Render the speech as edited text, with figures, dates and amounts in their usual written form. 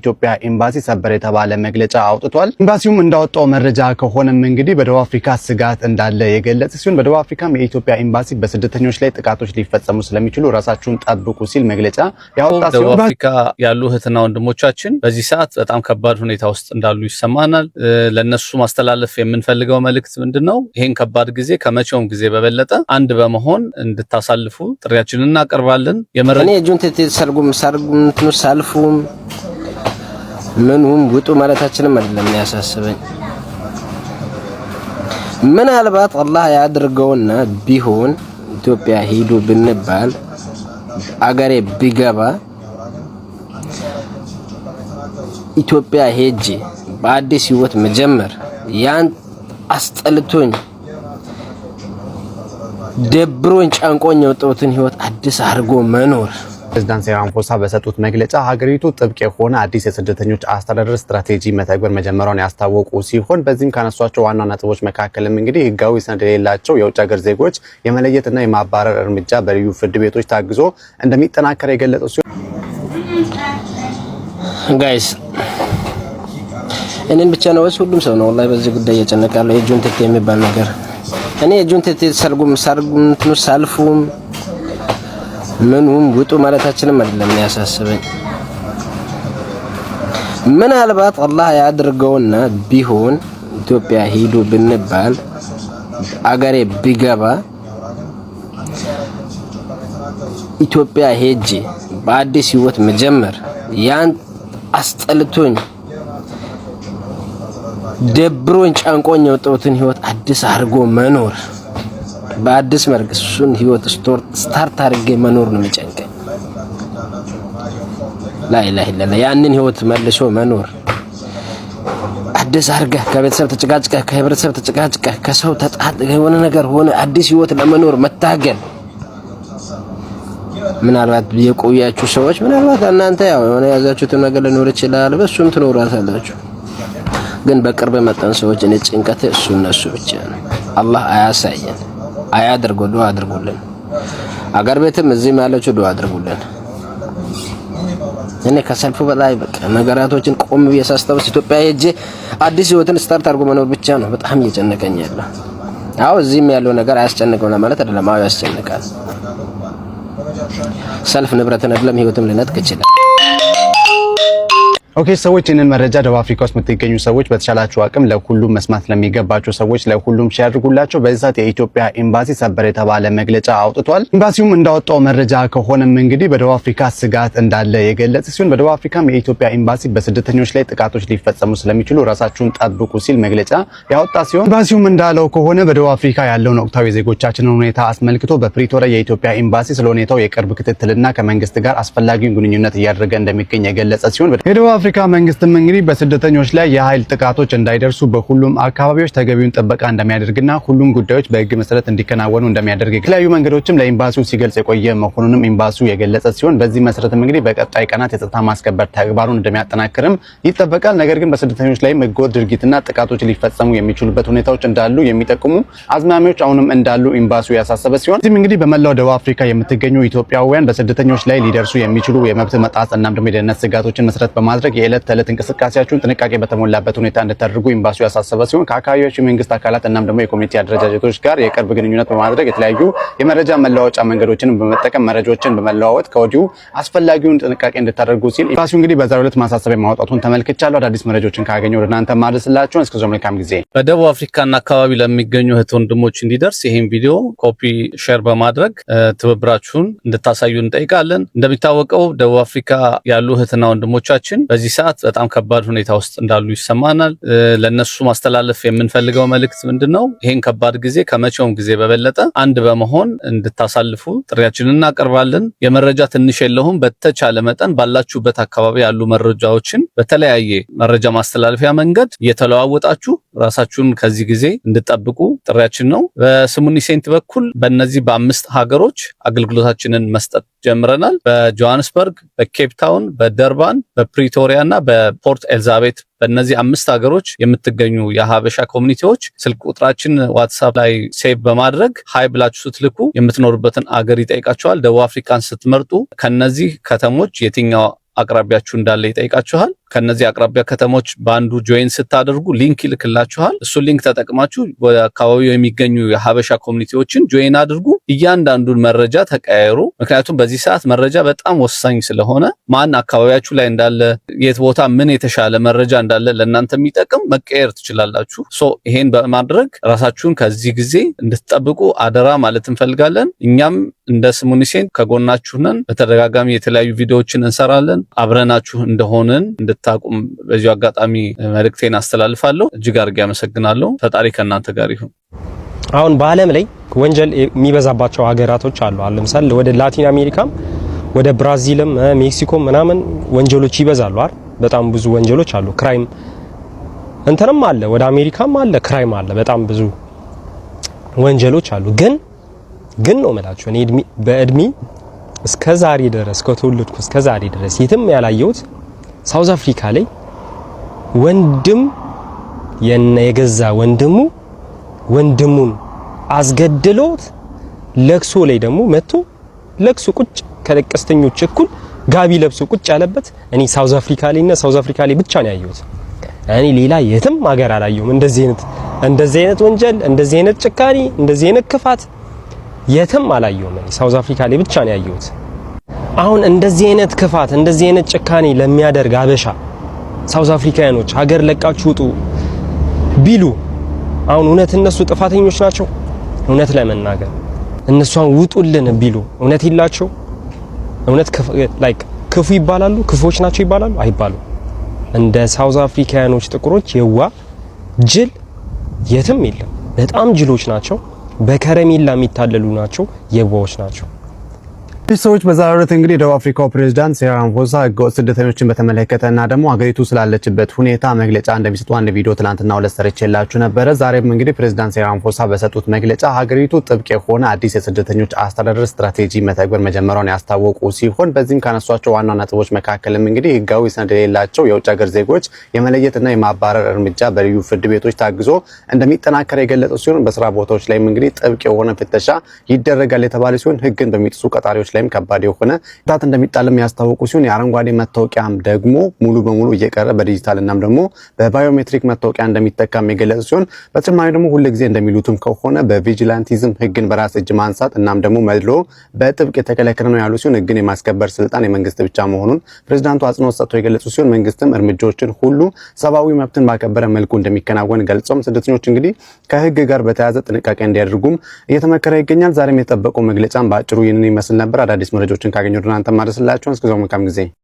ኢትዮጵያ ኤምባሲ ሰበር የተባለ መግለጫ አውጥቷል። ኤምባሲውም እንዳወጣው መረጃ ከሆነም እንግዲህ በደቡብ አፍሪካ ስጋት እንዳለ የገለጸ ሲሆን በደቡብ አፍሪካም የኢትዮጵያ ኤምባሲ በስደተኞች ላይ ጥቃቶች ሊፈጸሙ ስለሚችሉ ራሳችሁን ጠብቁ ሲል መግለጫ ያወጣ ሲሆን ደቡብ አፍሪካ ያሉ እህትና ወንድሞቻችን በዚህ ሰዓት በጣም ከባድ ሁኔታ ውስጥ እንዳሉ ይሰማናል። ለነሱ ማስተላለፍ የምንፈልገው መልእክት ምንድነው? ይሄን ከባድ ጊዜ ከመቼውም ጊዜ በበለጠ አንድ በመሆን እንድታሳልፉ ጥሪያችንን እናቀርባለን። እኔ ጁንቴ ሰርጉም ሳልፉም ምንም ውጡ ማለታችንም አይደለም ያሳስበኝ። ምናልባት አላህ ያድርገውና ቢሆን ኢትዮጵያ ሄዱ ብንባል አገሬ ቢገባ ኢትዮጵያ ሄጄ በአዲስ ህይወት መጀመር ያን አስጠልቶኝ ደብሮኝ ጫንቆኝ የወጣሁትን ህይወት አዲስ አድርጎ መኖር ፕሬዝዳንት ሲራል ራማፎሳ በሰጡት መግለጫ ሀገሪቱ ጥብቅ የሆነ አዲስ የስደተኞች አስተዳደር ስትራቴጂ መተግበር መጀመሩን ያስታወቁ ሲሆን በዚህም ካነሷቸው ዋና ነጥቦች መካከልም እንግዲህ ህጋዊ ሰነድ የሌላቸው የውጭ ሀገር ዜጎች የመለየትና የማባረር እርምጃ በልዩ ፍርድ ቤቶች ታግዞ እንደሚጠናከር የገለጹ ሲሆን ጋይስ እኔን ብቻ ነው ወይስ ሁሉም ሰው ነው ወላሂ በዚህ ጉዳይ እየጨነቀ የጁንቴ የሚባል ነገር እኔ ጁንቴ ሰርጉም ሳልፉም ምንም ውጡ ማለታችንም አይደለም ያሳስበኝ። ምናልባት አላህ ያድርገውና ቢሆን ኢትዮጵያ ሄዱ ብንባል አገሬ ቢገባ ኢትዮጵያ ሄጄ በአዲስ ህይወት መጀመር ያን አስጠልቶኝ ደብሮኝ ጫንቆኝ የወጣሁትን ህይወት አዲስ አድርጎ መኖር በአዲስ መልክ እሱን ህይወት ስታርት አድርጌ መኖር ነው የሚጨንቀኝ። ላኢላሀ ኢላላህ ያንን ህይወት መልሶ መኖር አዲስ አድርገህ ከቤተሰብ ተጨቃጭቀህ ከህብረተሰብ ተጨቃጭቀህ ከሰው ተጣጥተህ የሆነ ነገር ሆነ አዲስ ህይወት ለመኖር መታገል። ምናልባት የቆያችሁ ሰዎች ምናልባት እናንተ ያው የሆነ ያዛችሁት ነገር ሊኖር ይችላል በሱም ትኖራላችሁ። ግን በቅርብ መጣን ሰዎች እኔ ጭንቀት እሱ ብቻ ነው። አላህ አያሳየን አያድርጉ ዱአ አድርጉልን። አገር ቤትም እዚህ ያላችሁ ዱአ አድርጉልን። እኔ ከሰልፉ በላይ በቃ ነገራቶችን ቆም ብዬ ሳስታውስ ኢትዮጵያ ሄጄ አዲስ ህይወትን ስታርት አድርጎ መኖር ብቻ ነው በጣም እየጨነቀኝ ያለው። አዎ እዚህም ያለው ነገር አያስጨንቀውና ማለት አይደለም። አዎ ያስጨንቃል። ሰልፍ ንብረትን አይደለም ህይወትም ሊነጥቅ ይችላል። ኦኬ ሰዎች እነን መረጃ ደቡብ አፍሪካ ውስጥ የምትገኙ ሰዎች በተቻላችሁ አቅም ለሁሉም መስማት ለሚገባቸው ሰዎች ለሁሉም ሼር አድርጉላቸው። በዚህ ሰዓት የኢትዮጵያ ኤምባሲ ሰበር የተባለ መግለጫ አውጥቷል። ኤምባሲውም እንዳወጣው መረጃ ከሆነም እንግዲህ በደቡብ አፍሪካ ስጋት እንዳለ የገለጸ ሲሆን በደቡብ አፍሪካም የኢትዮጵያ ኤምባሲ በስደተኞች ላይ ጥቃቶች ሊፈጸሙ ስለሚችሉ ራሳችሁን ጠብቁ ሲል መግለጫ ያወጣ ሲሆን ኤምባሲውም እንዳለው ከሆነ በደቡብ አፍሪካ ያለውን ወቅታዊ ዜጎቻችንን ሁኔታ አስመልክቶ በፕሪቶሪያ የኢትዮጵያ ኤምባሲ ስለ ሁኔታው የቅርብ ክትትልና ከመንግስት ጋር አስፈላጊውን ግንኙነት እያደረገ እንደሚገኝ የገለጸ ሲሆን የአፍሪካ መንግስትም እንግዲህ በስደተኞች ላይ የኃይል ጥቃቶች እንዳይደርሱ በሁሉም አካባቢዎች ተገቢውን ጥበቃ እንደሚያደርግና ሁሉም ጉዳዮች በህግ መሰረት እንዲከናወኑ እንደሚያደርግ የተለያዩ መንገዶችም ለኤምባሲው ሲገልጽ የቆየ መሆኑንም ኤምባሲው የገለጸ ሲሆን በዚህ መሰረትም እንግዲህ በቀጣይ ቀናት የጸጥታ ማስከበር ተግባሩን እንደሚያጠናክርም ይጠበቃል። ነገር ግን በስደተኞች ላይ ህገወጥ ድርጊትና ጥቃቶች ሊፈጸሙ የሚችሉበት ሁኔታዎች እንዳሉ የሚጠቁሙ አዝማሚያዎች አሁንም እንዳሉ ኤምባሲው ያሳሰበ ሲሆን እዚህም እንግዲህ በመላው ደቡብ አፍሪካ የምትገኙ ኢትዮጵያውያን በስደተኞች ላይ ሊደርሱ የሚችሉ የመብት መጣስ እናም ደግሞ የደህንነት ስጋቶችን መሰረት በማድረግ የዕለት ተዕለት እንቅስቃሴያችሁን ጥንቃቄ በተሞላበት ሁኔታ እንድታደርጉ ኤምባሲው ያሳሰበ ሲሆን ከአካባቢዎች የመንግስት አካላት እናም ደግሞ የኮሚኒቲ አደረጃጀቶች ጋር የቅርብ ግንኙነት በማድረግ የተለያዩ የመረጃ መለዋወጫ መንገዶችን በመጠቀም መረጃዎችን በመለዋወጥ ከወዲሁ አስፈላጊውን ጥንቃቄ እንድታደርጉ ሲል ኤምባሲው እንግዲህ በዛሬው ዕለት ማሳሰቢያ ማውጣቱን ተመልክቻለሁ። አዳዲስ መረጃዎችን ካገኘው ወደ እናንተ ማድረስላችሁ። እስከዛው መልካም ጊዜ። በደቡብ አፍሪካና አካባቢ ለሚገኙ እህት ወንድሞች እንዲደርስ ይሄን ቪዲዮ ኮፒ ሼር በማድረግ ትብብራችሁን እንድታሳዩ እንጠይቃለን። እንደሚታወቀው ደቡብ አፍሪካ ያሉ እህትና ወንድሞቻችን በዚህ ሰዓት በጣም ከባድ ሁኔታ ውስጥ እንዳሉ ይሰማናል። ለነሱ ማስተላለፍ የምንፈልገው መልእክት ምንድነው? ይሄን ከባድ ጊዜ ከመቼውም ጊዜ በበለጠ አንድ በመሆን እንድታሳልፉ ጥሪያችንን እናቀርባለን። የመረጃ ትንሽ የለውም። በተቻለ መጠን ባላችሁበት አካባቢ ያሉ መረጃዎችን በተለያየ መረጃ ማስተላለፊያ መንገድ እየተለዋወጣችሁ ራሳችሁን ከዚህ ጊዜ እንድትጠብቁ ጥሪያችን ነው። በስሙኒ ሴንት በኩል በእነዚህ በአምስት ሀገሮች አገልግሎታችንን መስጠት ጀምረናል። በጆሃንስበርግ፣ በኬፕ ታውን፣ በደርባን፣ በፕሪቶሪያ እና በፖርት ኤልዛቤት በእነዚህ አምስት ሀገሮች የምትገኙ የሀበሻ ኮሚኒቲዎች ስልክ ቁጥራችን ዋትስአፕ ላይ ሴቭ በማድረግ ሃይ ብላችሁ ስትልኩ የምትኖርበትን አገር ይጠይቃችኋል። ደቡብ አፍሪካን ስትመርጡ ከነዚህ ከተሞች የትኛው አቅራቢያችሁ እንዳለ ይጠይቃችኋል። ከነዚህ አቅራቢያ ከተሞች ባንዱ ጆይን ስታደርጉ ሊንክ ይልክላችኋል። እሱ ሊንክ ተጠቅማችሁ በአካባቢው የሚገኙ የሀበሻ ኮሚኒቲዎችን ጆይን አድርጉ። እያንዳንዱን መረጃ ተቀያየሩ። ምክንያቱም በዚህ ሰዓት መረጃ በጣም ወሳኝ ስለሆነ ማን አካባቢያችሁ ላይ እንዳለ የት ቦታ ምን የተሻለ መረጃ እንዳለ ለእናንተ የሚጠቅም መቀየር ትችላላችሁ። ይሄን በማድረግ ራሳችሁን ከዚህ ጊዜ እንድትጠብቁ አደራ ማለት እንፈልጋለን። እኛም እንደ ስሙኒሴን ከጎናችሁ ነን። በተደጋጋሚ የተለያዩ ቪዲዮዎችን እንሰራለን። አብረናችሁ እንደሆንን እንድታቁም በዚሁ አጋጣሚ መልእክቴን አስተላልፋለሁ። እጅግ አድርጌ አመሰግናለሁ። ፈጣሪ ከእናንተ ጋር ይሁን። አሁን በዓለም ላይ ወንጀል የሚበዛባቸው ሀገራቶች አሉ። ለምሳሌ ወደ ላቲን አሜሪካም ወደ ብራዚልም ሜክሲኮም ምናምን ወንጀሎች ይበዛሉ አይደል? በጣም ብዙ ወንጀሎች አሉ። ክራይም እንትንም አለ፣ ወደ አሜሪካም አለ፣ ክራይም አለ፣ በጣም ብዙ ወንጀሎች አሉ። ግን ነው መላችሁ እኔ በእድሜ እስከ ዛሬ ድረስ ከተወለድኩ እስከ ዛሬ ድረስ የትም ያላየሁት ሳውዝ አፍሪካ ላይ ወንድም የገዛ ወንድሙን አስገድሎት ለቅሶ ላይ ደግሞ መጥቶ ለቅሶ ቁጭ ከለቀስተኞች እኩል ጋቢ ለብሶ ቁጭ ያለበት እኔ ሳውዝ አፍሪካ ላይ ብቻ ነው ያየሁት። እኔ ሌላ የትም ሀገር አላየሁም። እንደዚህ አይነት ወንጀል፣ እንደዚህ አይነት ጭካኔ፣ እንደዚህ አይነት ክፋት የትም አላየሁም። እኔ ሳውዝ አፍሪካ ላይ ብቻ ነው ያየሁት። አሁን እንደዚህ አይነት ክፋት፣ እንደዚህ አይነት ጭካኔ ለሚያደርግ አበሻ ሳውዝ አፍሪካኖች ሀገር ለቃችሁ ውጡ ቢሉ አሁን እውነት እነሱ ጥፋተኞች ናቸው? እውነት ለመናገር እነሱን ውጡልን ቢሉ እውነት ይላቸው? እውነት ክፉ ይባላሉ? ክፉዎች ናቸው ይባላሉ? አይባሉ። እንደ ሳውዝ አፍሪካኖች ጥቁሮች የዋ ጅል የትም የለም። በጣም ጅሎች ናቸው። በከረሜላ የሚታለሉ ናቸው። የዋዎች ናቸው። ሰዎች በዛሬው ዕለት እንግዲህ ደቡብ አፍሪካው ፕሬዝዳንት ሲሪል ራማፎሳ ህገወጥ ስደተኞችን በተመለከተና ደግሞ ሀገሪቱ ስላለችበት ሁኔታ መግለጫ እንደሚሰጡ አንድ ቪዲዮ ትናንትና ሁለት ሰርቼላችሁ ነበረ። ዛሬም እንግዲህ ፕሬዝዳንት ሲሪል ራማፎሳ በሰጡት መግለጫ ሀገሪቱ ጥብቅ የሆነ አዲስ የስደተኞች አስተዳደር ስትራቴጂ መተግበር መጀመሪያውን ያስታወቁ ሲሆን በዚህም ካነሷቸው ዋና ነጥቦች መካከልም እንግዲህ ህጋዊ ሰነድ የሌላቸው የውጭ ሀገር ዜጎች የመለየትና የማባረር እርምጃ በልዩ ፍርድ ቤቶች ታግዞ እንደሚጠናከር የገለጹ ሲሆን በስራ ቦታዎች ላይም እንግዲህ ጥብቅ የሆነ ፍተሻ ይደረጋል የተባለ ሲሆን ህግን በሚጥሱ ቀጣሪዎች ላይ ከባድ የሆነ ቅጣት እንደሚጣልም ያስታወቁ ሲሆን የአረንጓዴ መታወቂያም ደግሞ ሙሉ በሙሉ እየቀረ በዲጂታል እናም ደግሞ በባዮሜትሪክ መታወቂያ እንደሚተካም የገለጹ ሲሆን በተጨማሪ ደግሞ ሁልጊዜ እንደሚሉትም ከሆነ በቪጂላንቲዝም ህግን በራስ እጅ ማንሳት እናም ደግሞ መድሎ በጥብቅ የተከለከለ ነው ያሉ ሲሆን ህግን የማስከበር ስልጣን የመንግስት ብቻ መሆኑን ፕሬዝዳንቱ አጽንኦት ሰጥተው የገለጹ ሲሆን መንግስትም እርምጃዎችን ሁሉ ሰብአዊ መብትን ባከበረ መልኩ እንደሚከናወን ገልጸውም ስደተኞች እንግዲህ ከህግ ጋር በተያያዘ ጥንቃቄ እንዲያደርጉም እየተመከረ ይገኛል። ዛሬም የጠበቀው መግለጫም በአጭሩ ይህንን ይመስል ነበር። አዳዲስ መረጃዎችን ካገኘሁ እናንተ ማድረስላችኋለሁ። እስከዛው መልካም ጊዜ